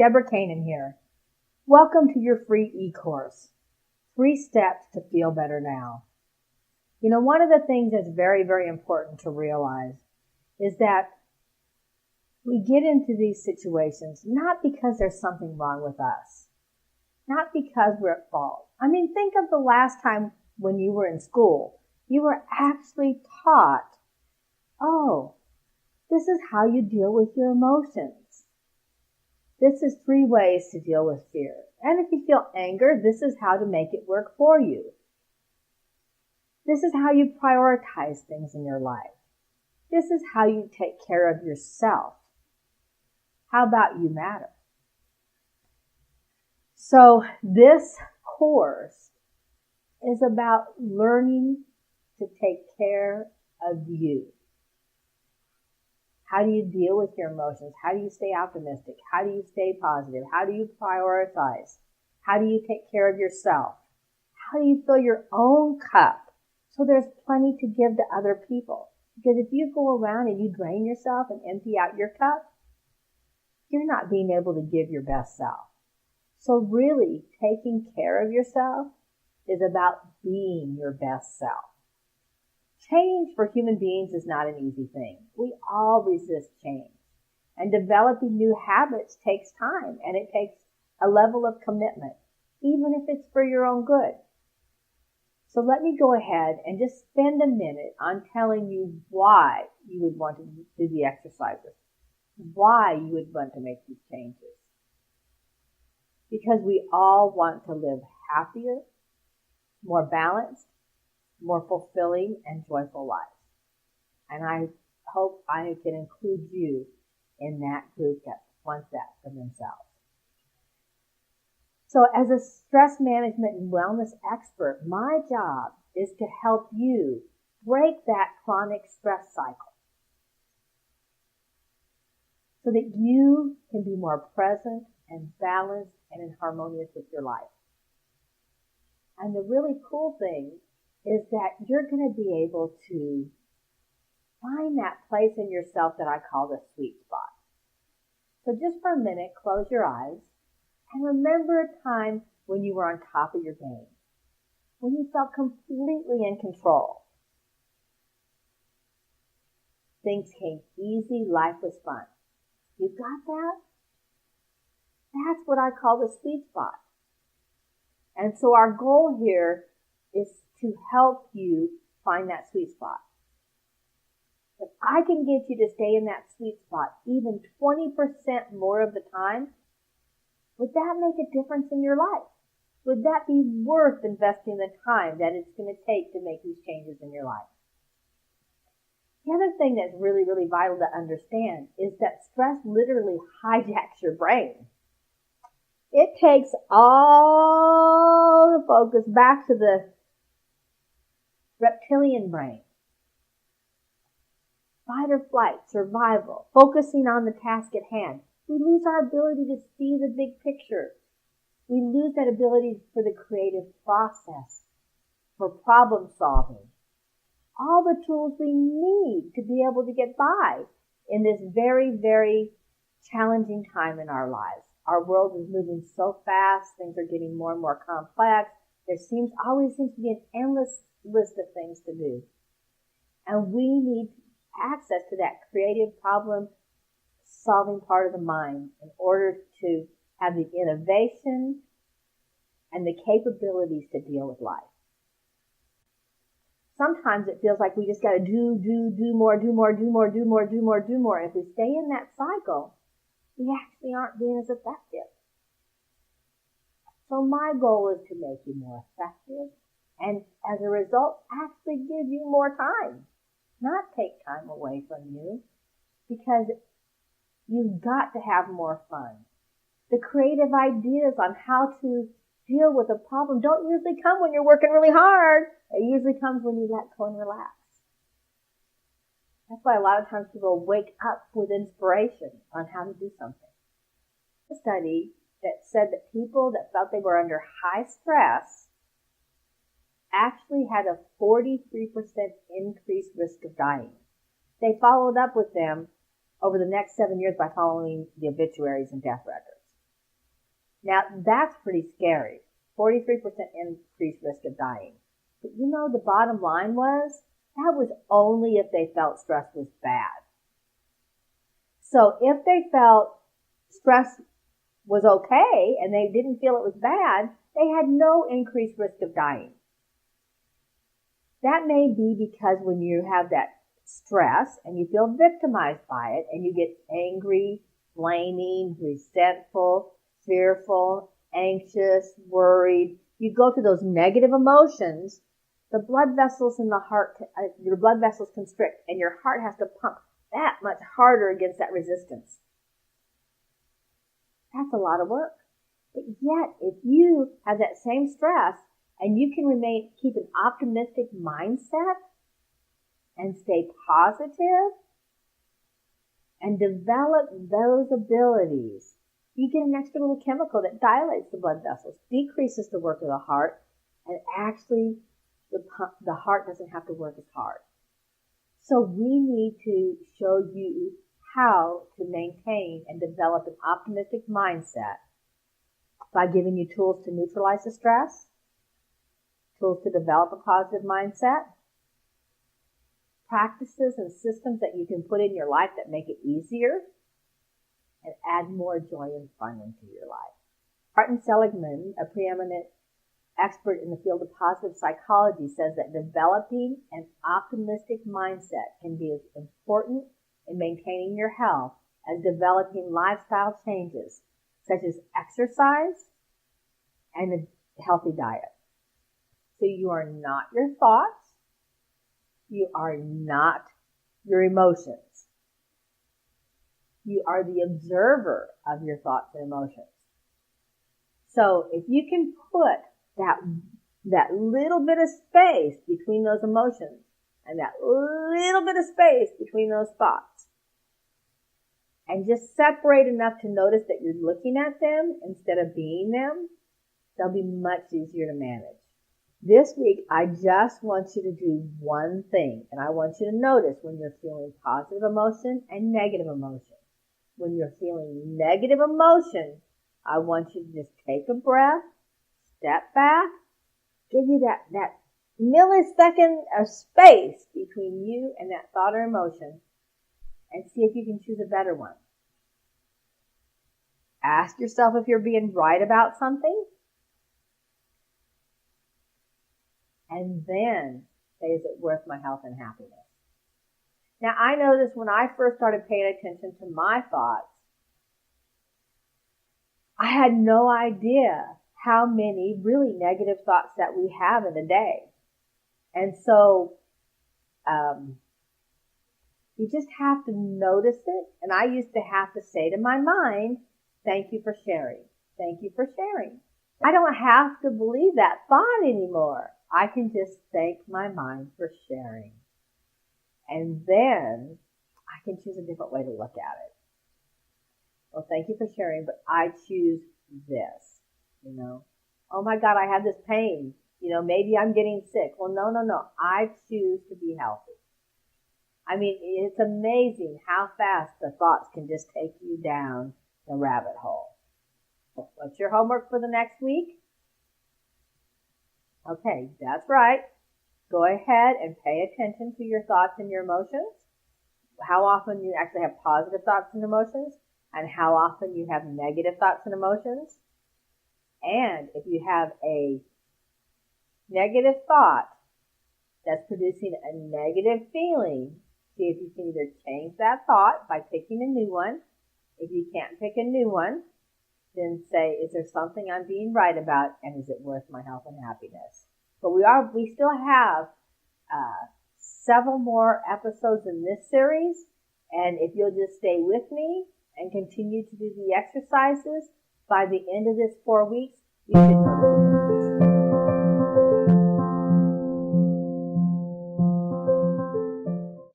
Debra Kahnen here. Welcome to your free eCourse, 3 Steps to Feel Better Now. You know, one of the things that's very, very important to realize is that we get into these situations not because there's something wrong with us, not because we're at fault. I mean, think of the last time when you were in school, you were actually taught, oh, this is how you deal with your emotions. This is 3 ways to deal with fear. And if you feel anger, this is how to make it work for you. This is how you prioritize things in your life. This is how you take care of yourself. How about you matter? So this course is about learning to take care of you. How do you deal with your emotions? How do you stay optimistic? How do you stay positive? How do you prioritize? How do you take care of yourself? How do you fill your own cup so there's plenty to give to other people? Because if you go around and you drain yourself and empty out your cup, you're not being able to give your best self. So really, taking care of yourself is about being your best self. Change for human beings is not an easy thing. We all resist change. And developing new habits takes time, and it takes a level of commitment, even if it's for your own good. So let me go ahead and just spend a minute on telling you why you would want to do the exercises, why you would want to make these changes. Because we all want to live happier, more balanced, more fulfilling and joyful lives. And I hope I can include you in that group that wants that for themselves. So as a stress management and wellness expert, my job is to help you break that chronic stress cycle so that you can be more present and balanced and harmonious with your life. And the really cool thing is that you're going to be able to find that place in yourself that I call the sweet spot. So just for a minute, close your eyes and remember a time when you were on top of your game, when you felt completely in control. Things came easy, life was fun. You got that? That's what I call the sweet spot. And so our goal here is to help you find that sweet spot. If I can get you to stay in that sweet spot even 20% more of the time, would that make a difference in your life? Would that be worth investing the time that it's going to take to make these changes in your life? The other thing that's really, really vital to understand is that stress literally hijacks your brain. It takes all the focus back to the reptilian brain. Fight or flight, survival, focusing on the task at hand. We lose our ability to see the big picture. We lose that ability for the creative process, for problem solving. All the tools we need to be able to get by in this very, very challenging time in our lives. Our world is moving so fast. Things are getting more and more complex. There always seems to be an endless list of things to do. And we need access to that creative problem solving part of the mind in order to have the innovation and the capabilities to deal with life. Sometimes it feels like we just got to do more. If we stay in that cycle, we actually aren't being as effective. So my goal is to make you more effective and as a result actually give you more time, not take time away from you, because you've got to have more fun. The creative ideas on how to deal with a problem don't usually come when you're working really hard. It usually comes when you let go and relax. That's why a lot of times people wake up with inspiration on how to do something. A study that said that people that felt they were under high stress actually had a 43% increased risk of dying. They followed up with them over the next 7 years by following the obituaries and death records. Now, that's pretty scary. 43% increased risk of dying. But you know, the bottom line was, that was only if they felt stress was bad. So if they felt stress was okay and they didn't feel it was bad, they had no increased risk of dying. That may be because when you have that stress and you feel victimized by it and you get angry, blaming, resentful, fearful, anxious, worried, you go to those negative emotions, the blood vessels in the heart, your blood vessels constrict and your heart has to pump that much harder against that resistance. That's a lot of work. But yet, if you have that same stress and you can keep an optimistic mindset and stay positive and develop those abilities, you get an extra little chemical that dilates the blood vessels, decreases the work of the heart, and actually the heart doesn't have to work as hard. So we need to show you how to maintain and develop an optimistic mindset by giving you tools to neutralize the stress, tools to develop a positive mindset, practices and systems that you can put in your life that make it easier, and add more joy and fun into your life. Martin Seligman, a preeminent expert in the field of positive psychology, says that developing an optimistic mindset can be as important in maintaining your health as developing lifestyle changes such as exercise and a healthy diet. So you are not your thoughts. You are not your emotions. You are the observer of your thoughts and emotions. So if you can put that little bit of space between those emotions and that little bit of space between those thoughts, and just separate enough to notice that you're looking at them instead of being them, they'll be much easier to manage. This week, I just want you to do one thing, and I want you to notice when you're feeling positive emotion and negative emotion. When you're feeling negative emotion, I want you to just take a breath, step back, give you that millisecond of space between you and that thought or emotion, and see if you can choose a better one. Ask yourself if you're being right about something, and then say, is it worth my health and happiness? Now, I noticed when I first started paying attention to my thoughts, I had no idea how many really negative thoughts that we have in a day. And so, you just have to notice it. And I used to have to say to my mind, thank you for sharing. Thank you for sharing. I don't have to believe that thought anymore. I can just thank my mind for sharing. And then I can choose a different way to look at it. Well, thank you for sharing, but I choose this, Oh my God, I have this pain. Maybe I'm getting sick. Well, no. I choose to be healthy. I mean, it's amazing how fast the thoughts can just take you down the rabbit hole. What's your homework for the next week? Okay, that's right. Go ahead and pay attention to your thoughts and your emotions. How often you actually have positive thoughts and emotions, and how often you have negative thoughts and emotions. And if you have a negative thought that's producing a negative feeling, see if you can either change that thought by picking a new one. If you can't pick a new one, then say, is there something I'm being right about, and is it worth my health and happiness? But we still have several more episodes in this series, and if you'll just stay with me and continue to do the exercises, by the end of this 4 weeks, you should notice